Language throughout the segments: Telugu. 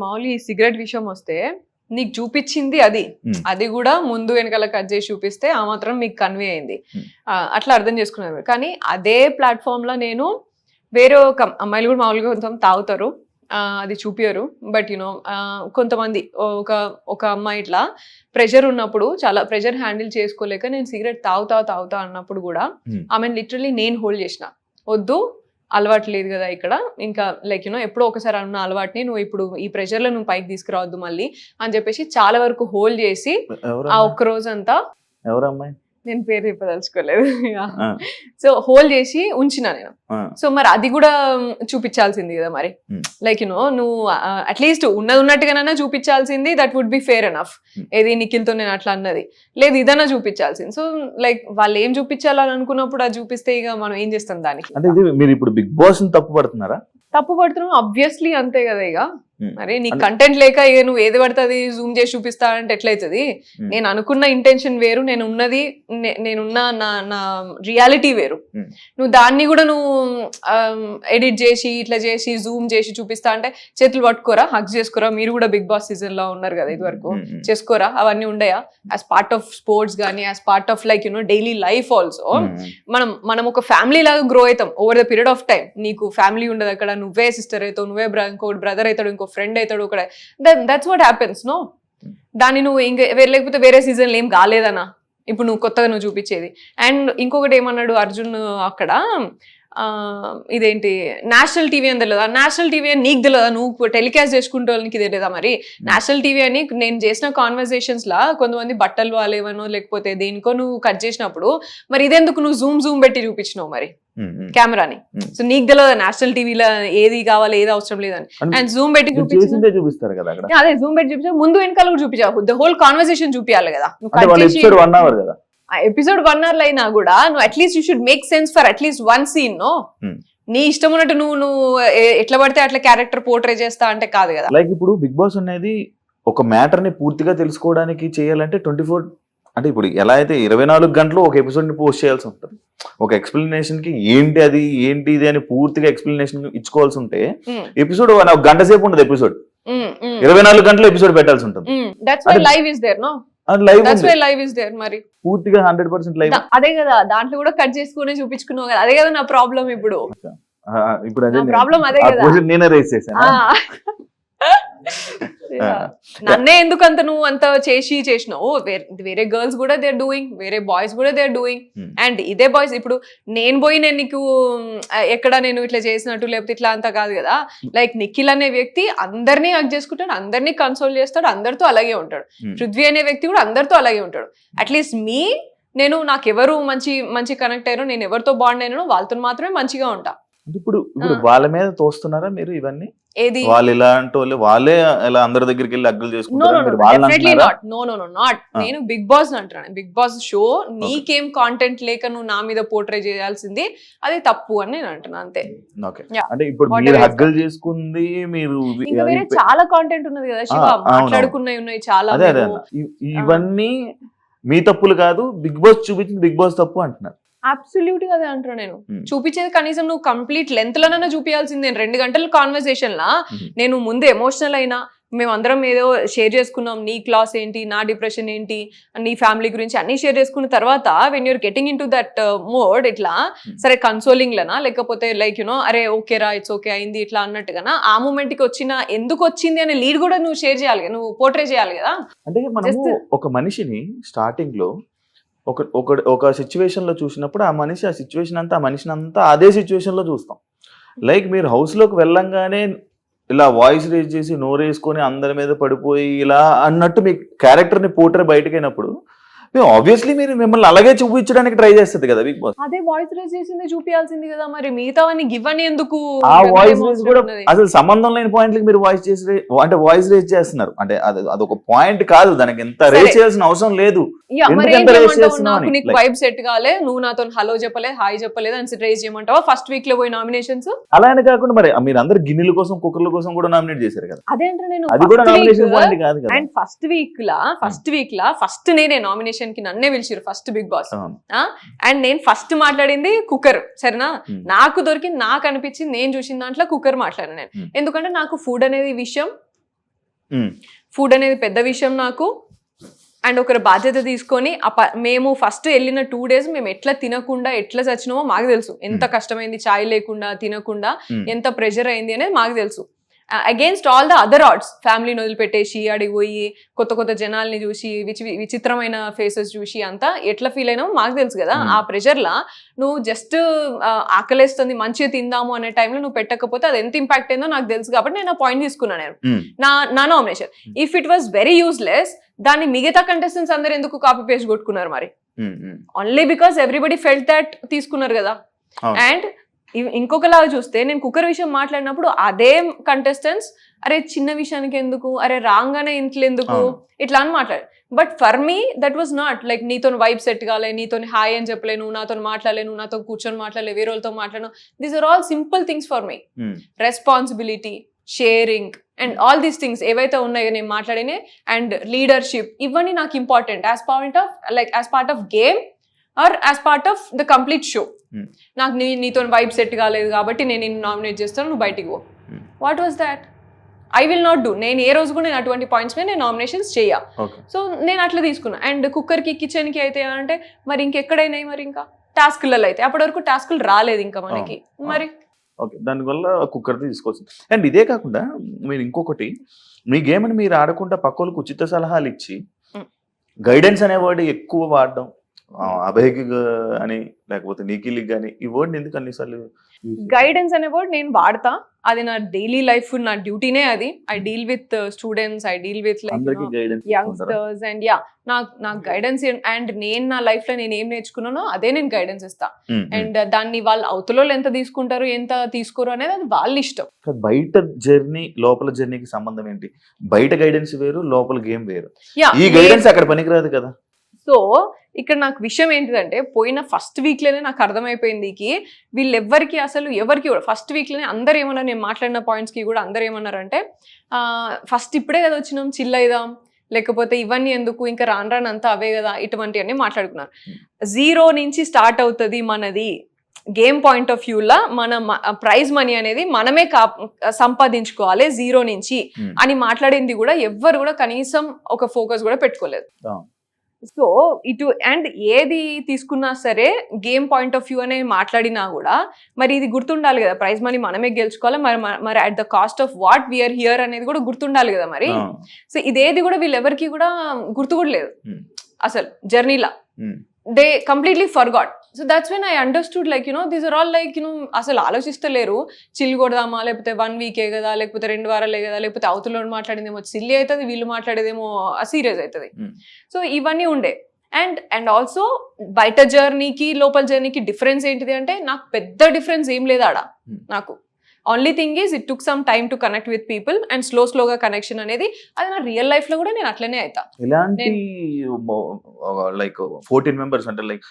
మామూలు ఈ సిగరెట్ విషయం వస్తే నీకు చూపించింది అది కూడా ముందు వెనకాల కట్ చేసి చూపిస్తే ఆ మాత్రం మీకు కన్వే అయింది, అట్లా అర్థం చేసుకున్నారు. కానీ అదే ప్లాట్ఫామ్ లో నేను వేరే ఒక అమ్మాయిలు కూడా మామూలుగా కొంచెం తాగుతారు, అది చూపియరు. బట్ యునో కొంతమంది ఒక అమ్మాయి ఇట్లా ప్రెషర్ ఉన్నప్పుడు, చాలా ప్రెషర్ హ్యాండిల్ చేసుకోలేక నేను సిగరెట్ తాగుతా అన్నప్పుడు కూడా ఆమెను లిటరలీ నేను హోల్డ్ చేసిన, వద్దు అలవాటు లేదు కదా ఇక్కడ, ఇంకా లైక్ యూనో ఎప్పుడో ఒకసారి అన్న అలవాటుని నువ్వు ఇప్పుడు ఈ ప్రెషర్ లో నువ్వు పైకి తీసుకురావద్దు మళ్ళీ అని చెప్పేసి చాలా వరకు హోల్డ్ చేసి ఆ ఒక్క రోజంతా, ఎవరమ్మాయి నేను పేరు చెప్పదలుచుకోలేదు, సో హోల్డ్ చేసి ఉంచిన నేను. సో మరి అది కూడా చూపించాల్సింది కదా మరి, లైక్ యునో నువ్వు అట్లీస్ట్ ఉన్నట్టుగానైనా చూపించాల్సింది, that would be fair enough. ఏది నిఖిల్తో నేను అట్లా అన్నది లేదు, ఇదన్నా చూపించాల్సింది. సో లైక్ వాళ్ళు ఏం చూపించాలని అనుకున్నప్పుడు అది చూపిస్తే ఇక మనం ఏం చేస్తాం దానికి. అంటే మీరు ఇప్పుడు బిగ్ బాస్ తప్పు పడుతున్నారా? తప్పు పడుతున్నావు ఆబ్వియస్లీ, అంతే కదా. ఇక మరి నీ కంటెంట్ లేక ఇక నువ్వు ఏది పడుతుంది జూమ్ చేసి చూపిస్తా అంటే ఎట్లయితుంది? నేను అనుకున్న ఇంటెన్షన్ వేరు, నేనున్న నా రియాలిటీ వేరు. నువ్వు దాన్ని కూడా నువ్వు ఎడిట్ చేసి ఇట్లా చేసి జూమ్ చేసి చూపిస్తా అంటే చేతులు పట్టుకోరా, హక్ చేసుకోరా? మీరు కూడా బిగ్ బాస్ సీజన్ లో ఉన్నారు కదా ఇది వరకు, చేసుకోరా? అవన్నీ ఉండయా యాజ్ పార్ట్ ఆఫ్ స్పోర్ట్స్ కానీ as part of like you know daily life also? మనం ఒక ఫ్యామిలీ లాగా గ్రో అవుతాం over the period of time. నీకు ఫ్యామిలీ ఉండదు అక్కడ, నువ్వే సిస్టర్ అవుతావు, నువ్వే ఇంకోటి బ్రదర్ అవుతాడు, ఇంకో ఫ్రెండ్ అవుతాడు అక్కడ. That's what happens no. దాన్ని నువ్వు ఇంకా లేకపోతే వేరే సీజన్లో ఏం కాలేదనా ఇప్పుడు నువ్వు కొత్తగా నువ్వు చూపించేది. అండ్ ఇంకొకటి ఏమన్నాడు అర్జున్ అక్కడ, ఇదేంటి నేషనల్ టీవీ అని తెలియదా? నేషనల్ టీవీ అని నీకు తెలియదా? నువ్వు టెలికాస్ట్ చేసుకుంటే వాళ్ళకి తెలియదా? మరి నేషనల్ టీవీ అని నేను చేసిన కాన్వర్సేషన్స్ లా కొంతమంది బట్టలు వాళ్ళేవనో లేకపోతే దేనికో నువ్వు కట్ చేసినప్పుడు మరి ఇదెందుకు నువ్వు జూమ్ పెట్టి చూపించినావు మరి కెమెరాని? సో నీకు తెలియదా నేషనల్ టీవీలో ఏది కావాలి ఏది అవసరం లేదని? అండ్ జూమ్ పెట్టి చూపిస్తారు కదా, అదే జూమ్ పెట్టి చూపించా, ముందు వెనకాల కూడా చూపించావు, ద హోల్ కాన్వర్సేషన్ చూపించాలి కదా. ఎపిసోడ్ 1 hour అయినా కూడా నువ్వు at least you should make sense for at least one scene. నో నీ ఇష్టం ఉన్నట్టు నువ్వు ఎట్లా పడితే అట్లా క్యారెక్టర్ పోర్ట్రే చేస్తా అంటే కాదు కదా. లైక్ ఇప్పుడు బిగ్ బాస్ అనేది ఒక మ్యాటర్ ని పూర్తిగా తెలుసుకోవడానికి చేయాలంటే 24 అంటే ఇప్పుడు ఎలా అయితే 24 గంటలు ఒక ఎపిసోడ్ ని పోస్ట్ చేయాల్సి ఉంటుంది. ఒక ఎక్స్ప్లెనేషన్ కి ఏంటి ఇది అని పూర్తిగా ఎక్స్ప్లెనేషన్ ఇచ్చుకోవాల్సి ఉంటే ఎపిసోడ్ ఒక గంట సేపు ఉంటుంది. ఎపిసోడ్ 24 గంటలు ఎపిసోడ్ పెట్టాల్సి ఉంటుంది. పూర్తిగా 100% లైవ్. అదే కదా, దాంట్లో కూడా కట్ చేసుకుని చూపించుకున్నావు కదా, అదే కదా నా ప్రాబ్లం ఇప్పుడు. ప్రాబ్లం అదే కదా, నేనే రేస్ చేశాను. నన్నే ఎందుకు అంత నువ్వు అంత చేసినావు? వేరే గర్ల్స్ కూడా దే ఆర్ డూయింగ్, వేరే బాయ్స్ కూడా దే ఆర్ డూయింగ్. అండ్ ఇదే బాయ్స్ ఇప్పుడు నేను పోయి నేను నీకు ఎక్కడ నేను ఇట్లా చేసినట్టు లేకపోతే ఇట్లా అంతా కాదు కదా. లైక్ నిఖిల్ అనే వ్యక్తి అందరినీ హక్ చేసుకుంటాడు, అందరినీ కన్సోల్ చేస్తాడు, అందరితో అలాగే ఉంటాడు. పృథ్వీ అనే వ్యక్తి కూడా అందరితో అలాగే ఉంటాడు. అట్లీస్ట్ నాకు ఎవరు మంచి కనెక్ట్ అయ్యారో, నేను ఎవరితో బాండ్ అయినానో వాళ్ళతో మాత్రమే మంచిగా ఉంటా. ఇప్పుడు వాళ్ళ మీద తోస్తున్నారా మీరు ఇవన్నీ? ఏది వాళ్ళు ఇలాంటి వాళ్ళే ఇలా అందరి దగ్గరికి వెళ్ళి అగ్గులు చేసుకుంటారు? నేను బిగ్ బాస్ అంటున్నాను. బిగ్ బాస్ షో నీకేం కాంటెంట్ లేక నువ్వు నా మీద పోర్ట్రే చేయాల్సింది అది తప్పు అని నేను అంటున్నా, అంతే. అంటే ఇప్పుడు మీరు హగ్గులు చేసుకుంది, మీరు వేరే చాలా కాంటెంట్ ఉన్నది కదా శివ, మాట్లాడుకున్నాయి ఉన్నాయి చాలా. ఇవన్నీ మీ తప్పులు కాదు, బిగ్ బాస్ చూపించింది బిగ్ బాస్ తప్పు అంటున్నారు. అబ్సల్యూట్ గా అదే అంటున్నా నేను. చూపించేది కనీసం నువ్వు కంప్లీట్ లెంత్ లోనైనా చూపించాల్సిందే. 2 గంటల కాన్వర్సేషన్ లా నేను ముందు ఎమోషనల్ అయినా, మేమందరం ఏదో షేర్ చేసుకున్నాం, నీ క్లాస్ ఏంటి, నా డిప్రెషన్ ఏంటి, నీ ఫ్యామిలీ గురించి అన్ని షేర్ చేసుకున్న తర్వాత when you're getting in to that mode, ఇట్లా సరే కన్సోలింగ్ లనా లేకపోతే లైక్ యునో అరే ఓకే రా ఇట్స్ ఓకే అయింది ఇట్లా అన్నట్టుగా ఆ మూమెంట్ కి ఎందుకు వచ్చింది అనే లీడ్ కూడా నువ్వు షేర్ చేయాలి కదా, నువ్వు పోర్ట్రే చేయాలి కదా. అంటే మనము ఒక మనిషిని స్టార్టింగ్ లో ఒక సిచ్యువేషన్ లో చూసినప్పుడు ఆ సిచ్యువేషన్ అంతా ఆ మనిషిని అంతా అదే సిచ్యువేషన్ లో చూస్తాం. లైక్ మీరు హౌస్ లోకి వెళ్ళంగానే ఇలా వాయిస్ రేజ్ చేసి నోరేసుకొని అందరి మీద పడిపోయి ఇలా అన్నట్టు మీ క్యారెక్టర్ ని పోర్ట్రే బయటకు అయినప్పుడు ఆబ్వియస్లీ మీరు మిమ్మల్ని అలాగే చూపించడానికి ట్రై చేస్తుంది కదా బిగ్ బాస్. అదే వాయిస్ రేజ్ చేసింది చూపించాల్సింది కదా, మరి మిగతావన్నీ గివ్ అని ఎందుకు? ఆ వాయిస్ రేజ్ కూడా అసలు సంబంధం లేని పాయింట్లకి మీరు వాయిస్ రేజ్ చేస్తున్నారు. అంటే అదొక పాయింట్ కాదు, దానికి ఎంత రేజ్ చేయాల్సిన అవసరం లేదు. నాకు నీకు వైబ్ సెట్ కాలే, నువ్వు నాతో హలో చెప్పలేదు, హాయ్ చెప్పలేదు అని రేజ్ చేయమంటావా? ఫస్ట్ వీక్ లో పోయి నామినేషన్స్ అలానే కాకుండా మరి మీరు అందరు గిన్నెల కోసం కుక్కర్ల కోసం కూడా నామినేట్ చేశారు కదా, అదే అంటే నేను అది కూడా నామినేషన్ పాయింట్ కాదు కదా. And first week law first నేనే నామినేషన్ కి నన్నే పిలిచారు ఫస్ట్ బిగ్ బాస్. అండ్ నేను ఫస్ట్ మాట్లాడింది కుక్కర్, సరేనా? నాకు దొరికింది, నాకు అనిపించింది, నేను చూసిన దాంట్లో కుక్కర్ మాట్లాడాను నేను. ఎందుకంటే నాకు ఫుడ్ అనేది విషయం ఫుడ్ అనేది పెద్ద విషయం నాకు. అండ్ ఒకరి బాధ్యత తీసుకొని మేము ఫస్ట్ వెళ్ళిన 2 days మేము ఎట్లా తినకుండా ఎట్లా చచ్చినామో మాకు తెలుసు. ఎంత కష్టమైంది చాయ్ లేకుండా తినకుండా, ఎంత ప్రెషర్ అయింది అనేది మాకు తెలుసు. అగేన్స్ట్ ఆల్ ద అదర్ ఆర్డ్స్, ఫ్యామిలీని వదిలిపెట్టేసి అడిగి పోయి కొత్త కొత్త జనాల్ని చూసి విచిత్రమైన ఫేసెస్ చూసి అంతా ఎట్లా ఫీల్ అయినామో మాకు తెలుసు కదా. ఆ ప్రెషర్లా నువ్వు జస్ట్ ఆకలేస్తుంది మంచిగా తిందాము అనే టైంలో నువ్వు పెట్టకపోతే అది ఎంత ఇంపాక్ట్ అయిందో నాకు తెలుసు. కాబట్టి నేను ఆ పాయింట్ తీసుకున్నాను. నేను నా nomination if it was very useless, దాన్ని మిగతా కంటెస్టెంట్స్ అందరు ఎందుకు కాపీ పేస్ట్ కొట్టుకున్నారు మరి? Only because everybody felt that తీసుకున్నారు కదా. అండ్ ఇంకొకలాగా చూస్తే నేను కుక్కర్ విషయం మాట్లాడినప్పుడు అదే కంటెస్టెంట్స్ అరే చిన్న విషయానికి ఎందుకు, అరే రాగానే ఇంట్లో ఎందుకు, ఇట్లా అని మాట్లాడు. But for me that was not like నీతో వైబ్ సెట్ కాలే, నీతో హాయ్ అని చెప్పలేను, నాతో మాట్లాడలేను, నాతో కూర్చొని మాట్లాడలే, వేరే వాళ్ళతో మాట్లాడను. These are all simple things for me. Responsibility, sharing and all these things ఏవైతే ఉన్నాయో నేను మాట్లాడినే, అండ్ లీడర్షిప్, ఇవన్నీ నాకు important as part of game or as part of the complete show. నాకు నీతో వైబ్ సెట్ కాలేదు కాబట్టి నేను నిన్ను నామినేట్ చేస్తాను, నువ్వు బయటికి పో. What was that? I will not do. నేను ఏ రోజు కూడా నేను అటువంటి పాయింట్స్ మీద నేను నామినేషన్స్ చేయ. సో నేను అట్లా తీసుకున్నా. అండ్ కుక్కర్కి కిచెన్కి అయితే అంటే మరి ఇంకెక్కడైనాయి మరి ఇంకా టాస్క్లలో అయితే అప్పటి వరకు టాస్క్లు రాలేదు ఇంకా మనకి మరి. ఓకే, దానివల్ల కుక్కర్ తీసుకోవచ్చు. అండ్ ఇదే కాకుండా మీరు ఇంకొకటి, మీ గేమ్ అని మీరు ఆడకుండా పక్కలకు ఉచిత సలహాలు ఇచ్చి గైడెన్స్ అనే వర్డ్ ఎక్కువ వాడడం, అభయకి అని లేకపోతే నిఖిల్కి కానీ, ఈ వర్డ్ ఎందుకు అన్నిసార్లు? గైడెన్స్ అనే వర్డ్ నేను వాడతా, అది నా డైలీ లైఫ్, నా డ్యూటీనే అది. I deal with students, I deal with youngsters and నాకు గైడెన్స్. అండ్ నేను నా లైఫ్ లో నేను ఏం నేర్చుకున్నానో అదే నేను గైడెన్స్ ఇస్తా. అండ్ దాన్ని వాళ్ళు అవతల ఎంత తీసుకుంటారు ఎంత తీసుకోరు అనేది అది వాళ్ళ ఇష్టం. బయట జర్నీ లోపల జర్నీకి సంబంధం ఏంటి? బయట గైడెన్స్ వేరు, లోపల గేమ్ వేరు. ఈ గైడెన్స్ అక్కడ పనికిరాదు కదా. సో ఇక్కడ నాకు విషయం ఏంటిదంటే, పోయిన ఫస్ట్ వీక్లోనే నాకు అర్థమైపోయింది వీళ్ళెవ్వరికి అసలు ఎవరికి కూడా ఫస్ట్ వీక్లోనే అందరు ఏమన్నారు, నేను మాట్లాడిన పాయింట్స్కి కూడా అందరు ఏమన్నారంటే, ఫస్ట్ ఇప్పుడే కదా వచ్చినాం, చిల్ అయిదాం, లేకపోతే ఇవన్నీ ఎందుకు, ఇంకా రానంతా అవే కదా, ఇటువంటివన్నీ మాట్లాడుకున్నారు. 0 నుంచి స్టార్ట్ అవుతుంది మనది గేమ్ పాయింట్ ఆఫ్ వ్యూలా. మన ప్రైజ్ మనీ అనేది మనమే సంపాదించుకోవాలి 0 నుంచి అని మాట్లాడింది కూడా ఎవ్వరు కూడా కనీసం ఒక ఫోకస్ కూడా పెట్టుకోలేదు. సో ఇటు అండ్ ఏది తీసుకున్నా సరే గేమ్ పాయింట్ ఆఫ్ వ్యూ అనే మాట్లాడినా కూడా మరి ఇది గుర్తుండాలి కదా, ప్రైజ్ మనీ మనమే గెలుచుకోవాలి, మరి at the cost of what we are here అనేది కూడా గుర్తుండాలి కదా మరి. సో ఇదేది కూడా వీళ్ళెవరికి కూడా గుర్తు కూడా లేదు అసలు జర్నీలా. They completely forgot. So that's when I understood like these are all like అసలు ఆలోచిస్తలేరు, చిల్ కొడదామా, లేకపోతే 1 వీకే కదా, లేకపోతే 2 వారాలే కదా, లేకపోతే అవతల మాట్లాడిందేమో సిల్లీ అవుతుంది, వీళ్ళు మాట్లాడేదేమో సీరియస్ అవుతుంది. సో ఇవన్నీ ఉండే. అండ్ ఆల్సో బయట జర్నీకి లోపల జర్నీకి డిఫరెన్స్ ఏంటిది అంటే, నాకు పెద్ద డిఫరెన్స్ ఏం లేదు ఆడ. నాకు only thing is it took some time to connect with people and స్లోగా కనెక్షన్ అనేది అది నా రియల్ లైఫ్ లో కూడా నేను అట్లనే అవుతా. ఇలాంటి లైక్ 14 మెంబర్స్ అంటే లైక్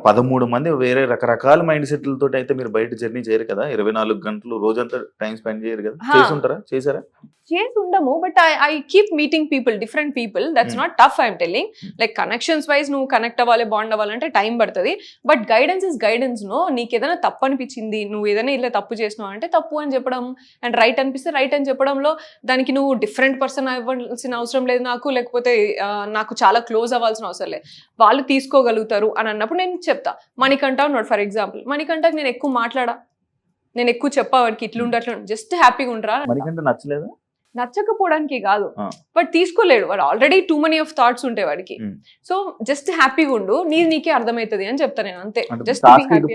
13 మంది వేరే రకరకాల మైండ్ సెట్లతో అయితే మీరు బయట జర్నీ చేయరు కదా, 24 గంటలు రోజంతా టైం స్పెండ్ చేయరు కదా. చేసారా? చేసి ఉండము, but I keep meeting people, different people. That's not tough, I'm telling. Like connections wise నువ్వు కనెక్ట్ అవ్వాలి, బాండ్ అవ్వాలంటే టైం పడుతుంది. But guidance is guidance. నీకు ఏదైనా తప్పు అనిపించింది, నువ్వు ఏదైనా ఇలా తప్పు చేసినావు అంటే తప్పు అని చెప్పడం, అండ్ రైట్ అనిపిస్తే రైట్ అని చెప్పడంలో దానికి నువ్వు డిఫరెంట్ పర్సన్ అవ్వాల్సిన అవసరం లేదు నాకు, లేకపోతే నాకు చాలా క్లోజ్ అవ్వాల్సిన అవసరం లేదు. వాళ్ళు తీసుకోగలుగుతారు అని అన్నప్పుడు నేను చెప్తా. మణికంఠ ఉన్నాడు ఫర్ ఎగ్జాంపుల్, మణికంఠకి నేను ఎక్కువ మాట్లాడా, నేను ఎక్కువ చెప్పా వాడికి ఇట్లుంటే అట్లా, జస్ట్ హ్యాపీగా ఉండరా. మణికంఠ నచ్చలేదా? నచ్చకపోవడానికి కాదు, బట్ తీసుకోలేడు వాడు, already two money of thoughts ఉంటాయి వాడికి. సో జస్ట్ హ్యాపీగా ఉండు, నీకే అర్థమవుతుంది అని చెప్తా నేను, అంతే. జస్ట్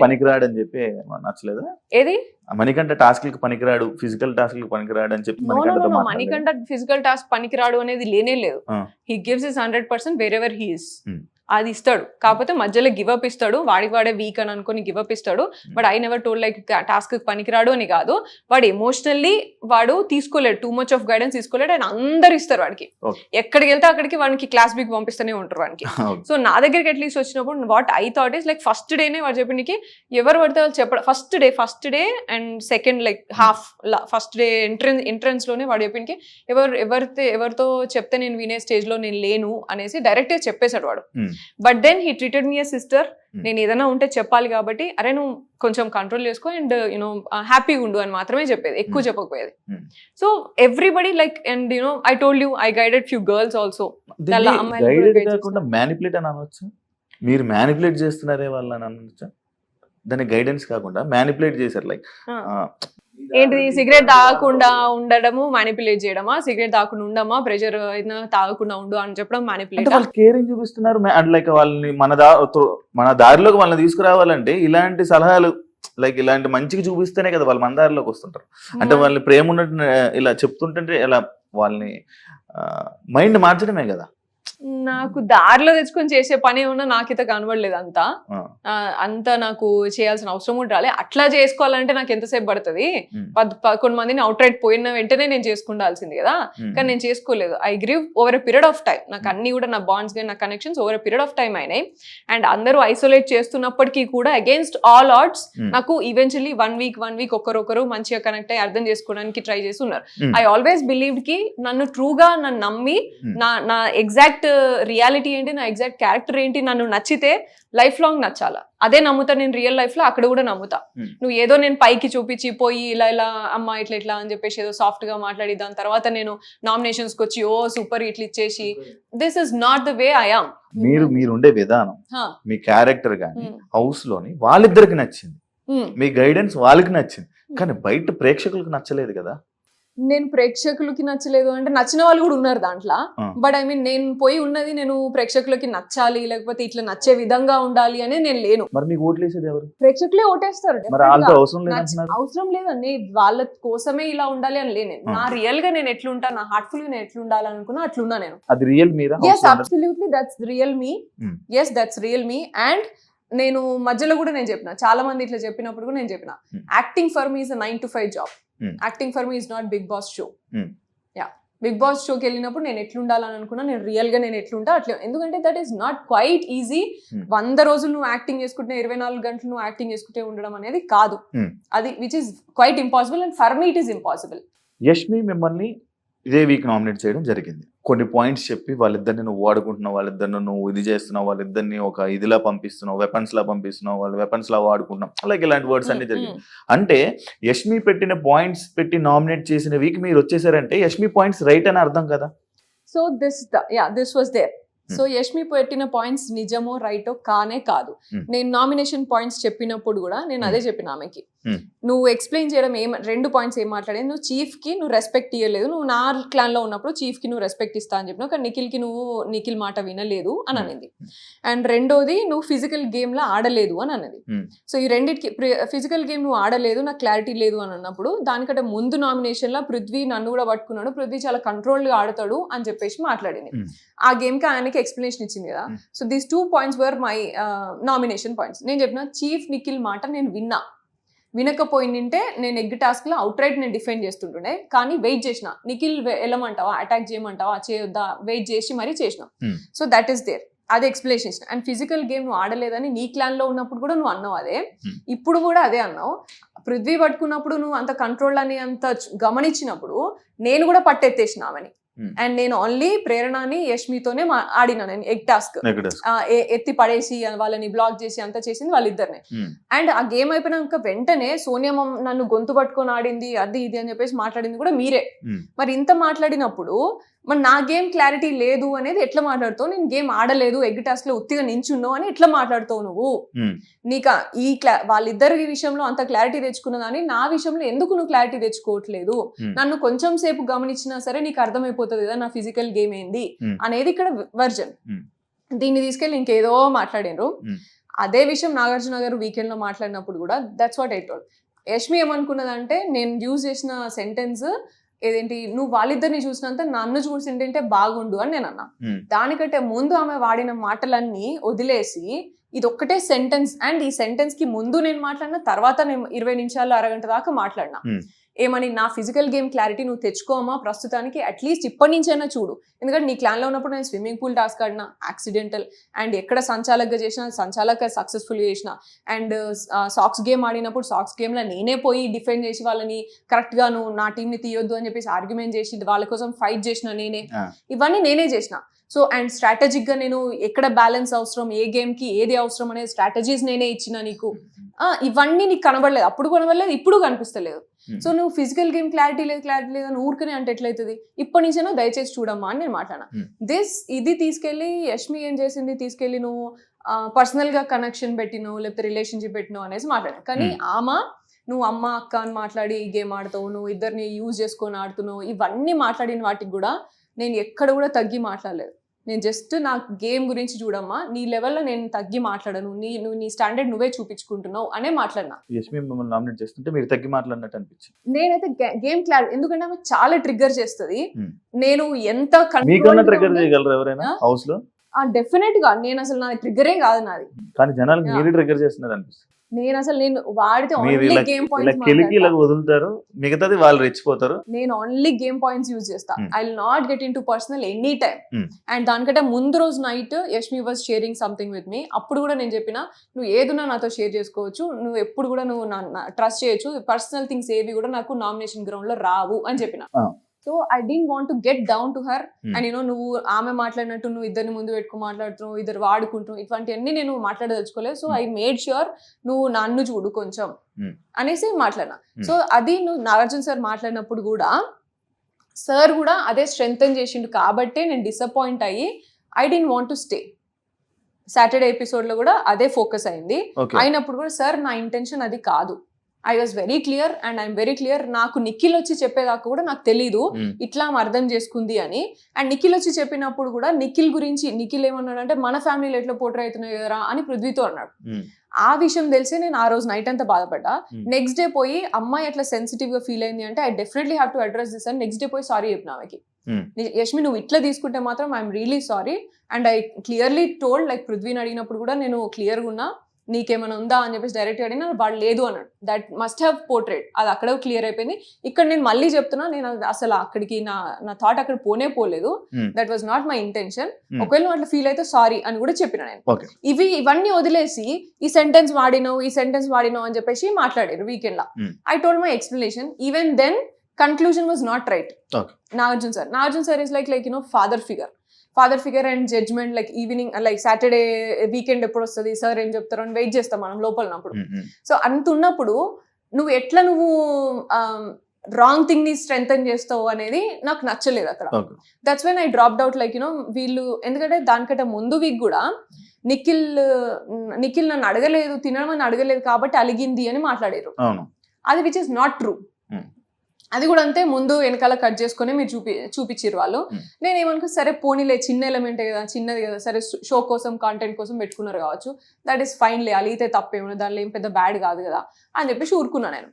పనికిరాడు అని చెప్పి నచ్చలేదా? ఏది మణికంఠ టాస్క్ పనికిరాడు, ఫిజికల్ టాస్క్ పనికిరాడు అని చెప్పి మణికంఠ ఫిజికల్ టాస్క్ పనికిరాడు అనేది లేనే లేదు. He gives his 100% wear ever he is. అది ఇస్తాడు, కాకపోతే మధ్యలో గివప్ ఇస్తాడు, వాడికి వాడే వీక్ అని అనుకుని గివప్ ఇస్తాడు. But I never told like task పనికిరాడు అని కాదు, వాడు ఎమోషనల్లీ వాడు తీసుకోలేడు, టూ మచ్ ఆఫ్ గైడెన్స్ తీసుకోలేడు. ఆయన అందరు ఇస్తారు వాడికి, ఎక్కడికి వెళ్తే అక్కడికి వాడికి క్లాస్ బిక్ పంపిస్తూనే ఉంటారు వాడికి. సో నా దగ్గరికి అట్లీస్ట్ వచ్చినప్పుడు what I thought is like first డేనే వాడు చెప్పడానికి ఎవరు పడితే వాళ్ళు చెప్పడం, first day and second like half first day entrance లోనే వాడు చెప్పడానికి ఎవరితో చెప్తే నేను వినే స్టేజ్ లో నేను లేను అనేసి డైరెక్ట్ గా చెప్పేశాడు వాడు. But then he treated me a sister. నేను ఏదైనా ఉంటే చెప్పాలి కాబట్టి అరే నువ్వు కొంచెం కంట్రోల్ చేసుకో అండ్ యూనో హ్యాపీగా ఉండు అని మాత్రమే చెప్పేది, ఎక్కువ చెప్పకపోయేది. So everybody like and you know I told you I guided few girls also. Manipulate అని అనొచ్చు, మీరు మ్యానిపులేట్ చేస్తున్నారే వాళ్ళని అనొచ్చా? దాని గైడెన్స్ కాకుండా మ్యానిపులేట్ చేశారు లైక్ ఏంటిది సిగరెట్ తాగకుండా ఉండడము మ్యానిపులేట్ చేయడమా, సిగరెట్ తాగకుండా ఉండమా, ప్రెషర్ అయినా తాగకుండా ఉండు అని చెప్పడం మ్యానిపులేట్. వాళ్ళు కేరింగ్ చూపిస్తున్నారు లైక్ వాళ్ళని మన దారిలోకి వాళ్ళని తీసుకురావాలంటే ఇలాంటి సలహాలు లైక్ ఇలాంటి మంచిగా చూపిస్తేనే కదా వాళ్ళు మన దారిలోకి వస్తుంటారు. అంటే వాళ్ళని ప్రేమ ఉన్నట్టు ఇలా చెప్తుంటే ఇలా వాళ్ళని మైండ్ మార్చడమే కదా. నాకు దారిలో తెచ్చుకొని చేసే పని ఏమన్నా నాకైతే కనబడలేదు అంత నాకు చేయాల్సిన అవసరం కూడా రాలే. అట్లా చేసుకోవాలంటే నాకు ఎంతసేపు పడుతుంది, 11 మందిని అవుట్ రైట్ పోయిన వెంటనే నేను చేసుకుండాల్సింది కదా, కానీ నేను చేసుకోలేదు. I grieve over a period of time. నాకు అన్ని కూడా నా బాండ్స్ కానీ నా connections over a period of time అయినాయి. అండ్ అందరూ ఐసోలేట్ చేస్తున్నప్పటికీ కూడా అగేన్స్ట్ ఆల్ ఆడ్స్ నాకు ఈవెన్చువల్లీ 1 వీక్ ఒకరొకరు మంచిగా కనెక్ట్ అయ్యి అర్థం చేసుకోవడానికి ట్రై చేసి ఉన్నారు. ఐ ఆల్వేస్ బిలీవ్డ్ కి నన్ను ట్రూగా నన్ను నమ్మి నా ఎగ్జాక్ట్ రియాలిటీ ఏంటి, నా ఎగ్జాక్ట్ క్యారెక్టర్ ఏంటి, నన్ను నచ్చితే లైఫ్ లాంగ్ నచ్చాలా. అదే నమ్ముతా నేను రియల్ లైఫ్ లో, అక్కడ కూడా నమ్ముతా. నువ్వు ఏదో నేను పైకి చూపించి పోయి ఇలా అమ్మ ఇట్లా అని చెప్పేసి ఏదో సాఫ్ట్ గా మాట్లాడి దాని తర్వాత నేను నామినేషన్స్ కి వచ్చి ఓ సూపర్ ఇట్లా ఇచ్చేసి, this is not the way I am. మీరుండే విధానం, మీ క్యారెక్టర్ గానీ హౌస్ లోని వాళ్ళిద్దరికి నచ్చింది, మీ గైడెన్స్ వాళ్ళకి నచ్చింది, కానీ బయట ప్రేక్షకులకు నచ్చలేదు కదా. నేను ప్రేక్షకులకి నచ్చలేదు అంటే నచ్చిన వాళ్ళు కూడా ఉన్నారు దాంట్లో. బట్ ఐ మీన్ నేను పోయి ఉన్నది నేను ప్రేక్షకులకి నచ్చాలి లేకపోతే ఇట్లా నచ్చే విధంగా ఉండాలి అనేది నేను లేను. మరి మీకు ఓట్లేసేది ఎవరు? ప్రేక్షకులే ఓటేస్తారు. అవసరం లేదండి, వాళ్ళ కోసమే ఇలా ఉండాలి అని లేను. నా రియల్ గా నేను ఎట్లుంటా, నా హార్ట్ఫుల్ గా నేను ఎట్లుండాలనుకున్నా అట్లున్నా నేను. అది real Meera? yes absolutely that's real me. yes that's real me. and నేను మధ్యలో కూడా నేను చెప్పిన, చాలా మంది ఇట్లా చెప్పినప్పుడు కూడా నేను చెప్పిన, acting for me is 9 to 5 job. Acting for me is not Bigg Boss show. Yeah, Bigg Boss షోకి వెళ్ళినప్పుడు నేను ఎట్లుండాలని అనుకున్నా, నేను రియల్ గా నేను ఎట్లుంటా అట్లా. ఎందుకంటే that is not quiet easy. 100 రోజులు నువ్వు యాక్టింగ్ చేసుకుంటే 24 గంటలు నువ్వు యాక్టింగ్ చేసుకుంటే ఉండడం అనేది కాదు. అది which is quite impossible and for me it is impossible. Yashmi మిమ్మల్ని ఇదే వీక్ నామినేట్ చేయడం జరిగింది. కొన్ని పాయింట్స్ చెప్పి వాళ్ళిద్దరిని నువ్వు వాడుకుంటున్నావు, వాళ్ళిద్దరిని నువ్వు ఇది చేస్తున్నావు, వాళ్ళిద్దరిని ఒక ఇదిలా పంపిస్తున్నావు, వెపన్స్ లా పంపిస్తున్నావు, వాళ్ళు వెపన్స్ లా వాడుకుంటున్నావు, అలాగే ఇలాంటి వర్డ్స్ అన్ని జరిగింది. అంటే యష్మి పెట్టిన పాయింట్స్ పెట్టి నామినేట్ చేసిన వీక్ మీరు వచ్చేసారంటే యష్మి పాయింట్స్ రైట్ అని అర్థం కదా. So this was there. So Yashmi పెట్టిన పాయింట్స్ నిజమో రైటో కానే కాదు. నేను నామినేషన్ పాయింట్స్ చెప్పినప్పుడు కూడా నేను అదే చెప్పిన ఆమెకి, నువ్వు ఎక్స్ప్లెయిన్ చేయడం 2 పాయింట్స్ ఏం మాట్లాడేది, నువ్వు చీఫ్ కి నువ్వు రెస్పెక్ట్ ఇవ్వలేదు, నువ్వు నా క్లాన్ లో ఉన్నప్పుడు చీఫ్ కి నువ్వు రెస్పెక్ట్ ఇస్తా అని చెప్పినావు, కానీ నిఖిల్ కి నువ్వు నిఖిల్ మాట వినలేదు అని అనేది. అండ్ రెండోది నువ్వు ఫిజికల్ గేమ్ లో ఆడలేదు అని అన్నది. సో ఈ రెండింటికి ఫిజికల్ గేమ్ నువ్వు ఆడలేదు, నాకు క్లారిటీ లేదు అని అన్నప్పుడు, దానికంటే ముందు నామినేషన్ లో పృథ్వీ నన్ను కూడా పట్టుకున్నాడు, పృథ్వీ చాలా కంట్రోల్ గా ఆడతాడు అని చెప్పేసి మాట్లాడింది. ఆ గేమ్ కి ఆయనకి ఎక్స్ప్లెనేషన్ ఇచ్చింది కదా. So these 2 points were my nomination points. నేను చెప్పిన చీఫ్ నిఖిల్ మాట నేను వినకపోయిందంటే నేను ఎగ్ టాస్క్ లో అవుట్ రైట్ నేను డిఫెండ్ చేస్తుంటుండే, కానీ వెయిట్ చేసిన, నిఖిల్ వెళ్ళమంటావా, అటాక్ చేయమంటావా, చేయొద్దా, వెయిట్ చేసి మరీ చేసిన. సో దట్ ఈస్ దేర్, అదే ఎక్స్ప్లెనేషన్. అండ్ ఫిజికల్ గేమ్ నువ్వు ఆడలేదని నీ క్లాన్ లో ఉన్నప్పుడు కూడా నువ్వు అన్నావు అదే, ఇప్పుడు కూడా అదే అన్నావు. పృథ్వీ పట్టుకున్నప్పుడు నువ్వు అంత కంట్రోల్ అని అంత గమనించినప్పుడు నేను కూడా పట్టెత్తేసిన ఆమెని. అండ్ నేను ఓన్లీ ప్రేరణని యష్మితోనే ఆడినా నేను ఎగ్ టాస్క్. ఎత్తి పడేసి వాళ్ళని బ్లాక్ చేసి అంతా చేసింది వాళ్ళిద్దరినే. అండ్ ఆ గేమ్ అయిపోయినాక వెంటనే సోనియా నన్ను గొంతు పట్టుకొని ఆడింది అది ఇది అని చెప్పేసి మాట్లాడింది కూడా మీరే. మరి ఇంత మాట్లాడినప్పుడు మరి నా గేమ్ క్లారిటీ లేదు అనేది ఎట్లా మాట్లాడుతావు? నేను గేమ్ ఆడలేదు, ఎగ్ టాస్క్ లో ఉత్తిగా నించున్నావు అని ఎట్లా మాట్లాడుతావు నువ్వు? నీకా వాళ్ళిద్దరి విషయంలో అంత క్లారిటీ తెచ్చుకున్నదాన్ని నా విషయంలో ఎందుకు నువ్వు క్లారిటీ తెచ్చుకోవట్లేదు? నన్ను కొంచెం సేపు గమనించినా సరే నీకు అర్థమైపోతుంది కదా నా ఫిజికల్ గేమ్ ఏంది అనేది ఇక్కడ వర్జన్. దీన్ని తీసుకెళ్ళి ఇంకేదో మాట్లాడారు. అదే విషయం నాగార్జున గారు వీకెండ్ లో మాట్లాడినప్పుడు కూడా that's what I told. Yashmi ఏమనుకున్నదంటే నేను యూజ్ చేసిన సెంటెన్స్ ఏదేంటి, నువ్వు వాళ్ళిద్దరిని చూసినంత నన్ను చూసింటే బాగుండు అని నేను అన్నా. దానికంటే ముందు ఆమె వాడిన మాటలన్నీ వదిలేసి ఇది ఒక్కటే సెంటెన్స్, అండ్ ఈ సెంటెన్స్ కి ముందు నేను మాట్లాడిన, తర్వాత నేను 20 నిమిషాలు అరగంట దాకా మాట్లాడినా. ఏమని నా ఫిజికల్ గేమ్ క్లారిటీ నువ్వు తెచ్చుకోమా ప్రస్తుతానికి, అట్లీస్ట్ ఇప్పటి నుంచైనా చూడు. ఎందుకంటే నీ క్లాన్లో ఉన్నప్పుడు నేను స్విమ్మింగ్ పూల్ టాస్క్ ఆడినా యాక్సిడెంటల్, అండ్ ఎక్కడ సంచాలకగా చేసిన సంచాలక సక్సెస్ఫుల్గా చేసిన, అండ్ సాక్స్ గేమ్ ఆడినప్పుడు సాక్స్ గేమ్లో నేనే పోయి డిఫెండ్ చేసి వాళ్ళని కరెక్ట్గా నువ్వు నా టీంని తీయొద్దు అని చెప్పేసి ఆర్గ్యుమెంట్ చేసి వాళ్ళ కోసం ఫైట్ చేసిన నేనే, ఇవన్నీ నేనే చేసిన. సో అండ్ స్ట్రాటజిక్గా నేను ఎక్కడ బ్యాలెన్స్ అవసరం, ఏ గేమ్కి ఏది అవసరం అనే స్ట్రాటజీస్ నేనే ఇచ్చిన నీకు. ఇవన్నీ నీకు కనబడలేదు, అప్పుడు కనబడలేదు, ఇప్పుడు కనిపిస్తలేదు. సో నువ్వు ఫిజికల్ గేమ్ క్లారిటీ లేదు అని ఊరికనే అంటే ఎట్లయితుంది, ఇప్పటి నుంచైనా దయచేసి చూడమ్మా అని నేను మాట్లాడినా. ఇది తీసుకెళ్ళి యష్మి ఏం చేసింది, తీసుకెళ్ళి నువ్వు పర్సనల్గా కనెక్షన్ పెట్టినావు లేకపోతే రిలేషన్షిప్ పెట్టినావు అనేసి మాట్లాడాను. కానీ ఆమె నువ్వు అమ్మ అక్క అని మాట్లాడి ఈ గేమ్ ఆడతావు, నువ్వు ఇద్దరిని యూజ్ చేసుకొని ఆడుతున్నావు, ఇవన్నీ మాట్లాడిన వాటికి కూడా నేను ఎక్కడ కూడా తగ్గి మాట్లాడలేదు. నేను జస్ట్ నా గేమ్ గురించి చూడమ్మా, నీ లెవెల్లో నేను తగ్గి మాట్లాడను, నువ్వు నీ స్టాండర్డ్ నువ్వే చూపించుకుంటున్నావు అనే మాట్లాడినా. యష్మి మిమ్మల్ని నామినేట్ చేస్తుంటే మీరు తగ్గి మాట్లాడినట్టు అనిపించింది. నేనైతే గేమ్ క్లారిటీ, ఎందుకంటే ఆమె చాలా ట్రిగ్గర్ చేస్తుంది. నేను ఎంత ట్రిగ్గర్ చేయగలరు ఎవరైనా హౌస్ లో? డెఫినెట్ గా నేను అసలు నా ట్రిగ్గరే కాదు నాది, కానీ జనాలు మీరు ట్రిగ్గర్ చేస్తున్నారు అనిపిస్తుంది. నేను వాడితే ఓన్లీ గేమ్ పాయింట్స్ వదులుతారు, మిగతాది వాళ్ళు రెచ్చిపోతారు. నేను ఓన్లీ గేమ్ పాయింట్స్ యూజ్ చేస్తా. I will not get in to personal any time. And దానికంటే ముందు రోజు night Yashmi was sharing something with me. అప్పుడు కూడా నేను చెప్పిన, నువ్వు ఏదున్నా నాతో షేర్ చేసుకోవచ్చు, నువ్వు ఎప్పుడు కూడా నువ్వు ట్రస్ట్ చేయొచ్చు, పర్సనల్ థింగ్స్ ఏవి కూడా నాకు నామినేషన్ గ్రౌండ్ లో రావు అని చెప్పిన. So I don't want to get down to her. And నువ్వు ఆమె మాట్లాడినట్టు నువ్వు ఇద్దరిని ముందు పెట్టుకుని మాట్లాడుతున్నావు, ఇద్దరు వాడుకుంటున్నావు, ఇటువంటివన్నీ నేను మాట్లాడదలుచుకోలేదు. సో ఐ మేడ్ ష్యూర్ నువ్వు నన్ను చూడు కొంచెం అనేసి మాట్లాడినా. సో అది నువ్వు నాగార్జున సార్ మాట్లాడినప్పుడు కూడా సార్ కూడా అదే స్ట్రెంగ్తన్ చేసిండు కాబట్టే నేను డిసప్పాయింట్ అయ్యి I don't want to stay. Saturday episode లో కూడా అదే ఫోకస్ అయింది. అయినప్పుడు కూడా సార్ నా ఇంటెన్షన్ అది కాదు, I was very clear and I'm very clear. నాకు నిఖిల్ వచ్చి చెప్పేదాకా కూడా నాకు తెలీదు ఇట్లా అర్థం చేసుకుంది అని. అండ్ నిఖిల్ వచ్చి చెప్పినప్పుడు కూడా నిఖిల్ గురించి నిఖిల్ ఏమన్నాడు అంటే మన ఫ్యామిలీలో ఎట్లా పోర్ట్రే అవుతున్నాయి కదా అని పృథ్వీతో అన్నాడు. ఆ విషయం తెలిసి నేను ఆ రోజు నైట్ అంతా బాధపడ్డా. నెక్స్ట్ డే పోయి అమ్మాయి అట్లా సెన్సిటివ్ గా ఫీల్ అయింది అంటే I definitely have to address this అని నెక్స్ట్ డే పోయి సారీ చెప్పిన ఆమెకి. యష్మి నువ్వు ఇట్లా తీసుకుంటే మాత్రం I'm really sorry and I clearly told, like పృథ్వీని అడిగినప్పుడు కూడా నేను క్లియర్గా ఉన్నా, నీకేమైనా ఉందా అని చెప్పేసి డైరెక్ట్ అడిగినా వాడు లేదు అన్నాడు. దట్ మస్ట్ హ్యావ్ పోర్ట్రేట్, అది అక్కడ క్లియర్ అయిపోయింది. ఇక్కడ నేను మళ్ళీ చెప్తున్నా, నేను అసలు అక్కడికి నా థాట్ అక్కడ పోలేదు. That was not my intention. ఒకవేళ నువ్వు అట్లా ఫీల్ అయితే సారీ అని కూడా చెప్పిన నేను. ఇవన్నీ వదిలేసి ఈ సెంటెన్స్ వాడినావు అని చెప్పేసి మాట్లాడారు వీకెండ్ లా. I told my explanation. Even then conclusion was not right. Nagarjuna sir is like father figure and judgement, like evening like Saturday weekend ఎప్పుడు వస్తుంది సార్ ఏం చెప్తారు అని వెయిట్ చేస్తాం మనం లోపలన్నప్పుడు. సో అంత ఉన్నప్పుడు నువ్వు ఎట్లా రాంగ్ థింగ్ ని స్ట్రెంగ్తన్ చేస్తావు అనేది నాకు నచ్చలేదు అక్కడ. That's when I dropped out. Like వీళ్ళు, ఎందుకంటే దానికంటే ముందు వీక్ కూడా నిఖిల్ నన్ను అడగలేదు, తినమని అడగలేదు కాబట్టి అలిగింది అని మాట్లాడారు. అది విచ్ ఇస్ నాట్ ట్రూ. అది కూడా అంతే, ముందు వెనకాల కట్ చేసుకుని మీరు చూపించారు వాళ్ళు. నేను ఏమనుకో సరే పోనీలే, చిన్న ఎలిమెంటే కదా, చిన్నది కదా, సరే షో కోసం కాంటెంట్ కోసం పెట్టుకున్నారు కావచ్చు, దట్ ఈస్ ఫైన్ లే, అలిగితే తప్పేమో, దానిలో ఏం పెద్ద బ్యాడ్ కాదు కదా అని చెప్పేసి ఊరుకున్నా నేను.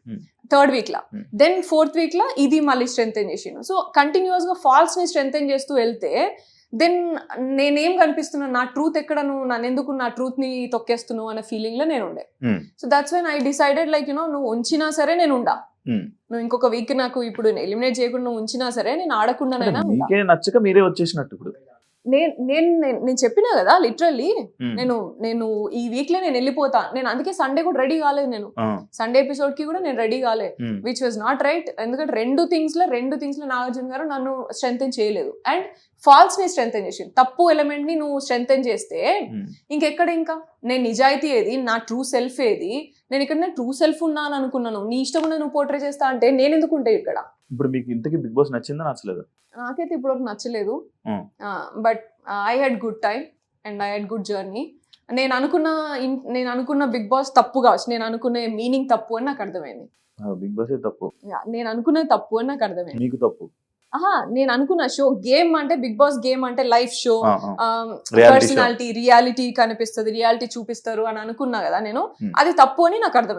థర్డ్ వీక్ లా, దెన్ ఫోర్త్ వీక్ లా ఇది మళ్ళీ స్ట్రెంగ్తెన్ చేసిండు. సో కంటిన్యూస్ గా ఫాల్స్ ని స్ట్రెంగ్తెన్ చేస్తూ వెళ్తే దెన్ నేనేం కనిపిస్తున్నాను, నా ట్రూత్ ఎక్కడ, నువ్వు నన్ను ఎందుకు నా ట్రూత్ ని తొక్కేస్తున్నావు అనే ఫీలింగ్ లో నేను ఉండే. So that's when I decided like నువ్వు ఉంచినా సరే నేను ఉండా, నువ్వు ఇంకొక వీక్ నాకు ఇప్పుడు ఎలిమినేట్ చేయకుండా ఉంచినా సరే నేను ఆడకుండానైనా. నచ్చక మీరే వచ్చేసినట్టు ఇప్పుడు నేను చెప్పినా కదా లిటరల్లీ, నేను ఈ వీక్ లో నేను వెళ్ళిపోతా. నేను అందుకే సండే కూడా రెడీ కాలేదు, నేను సండే ఎపిసోడ్ కి కూడా నేను రెడీ కాలేదు, విచ్ వాజ్ నాట్ రైట్. ఎందుకంటే రెండు థింగ్స్ లో నాగార్జున గారు నన్ను స్ట్రెంగ్తెన్ చేయలేదు అండ్ ఫాల్స్ ని స్ట్రెంగ్తెన్ చేసి, తప్పు ఎలిమెంట్ ని నువ్వు స్ట్రెంగ్తెన్ చేస్తే ఇంకెక్కడ, ఇంకా నేను నిజాయితీ ఏది, నా ట్రూ సెల్ఫ్ ఏది, నేను ఇక్కడ నా ట్రూ సెల్ఫ్ ఉన్నాను అనుకున్నాను, నీ ఇష్టం నువ్వు పోర్ట్రే చేస్తా అంటే నేను ఎందుకు ఉంటాయి ఇక్కడ. ఇప్పుడు మీకు ఇంతకీ బిగ్ బాస్ నచ్చిందా నచ్చలేదు? నాకైతే ఇప్పటివరకు నచ్చలేదు, but I had good time and I had good journey. నేను అనుకున్న బిగ్ బాస్ తప్పు కావచ్చు, నేను అనుకునే మీనింగ్ తప్పు అని నాకు అర్థమైంది. బిగ్ బాస్ తప్పు, నేను అనుకున్నది తప్పు అని నాకు అర్థమైంది. మీకు తప్పు? నేను అనుకున్న షో గేమ్ అంటే బిగ్ బాస్ గేమ్ అంటే లైఫ్ షో, పర్సనాలిటీ, రియాలిటీ కనిపిస్తుంది, రియాలిటీ చూపిస్తారు అని అనుకున్నా కదా నేను, అది తప్పు అని నాకు అర్థమైంది.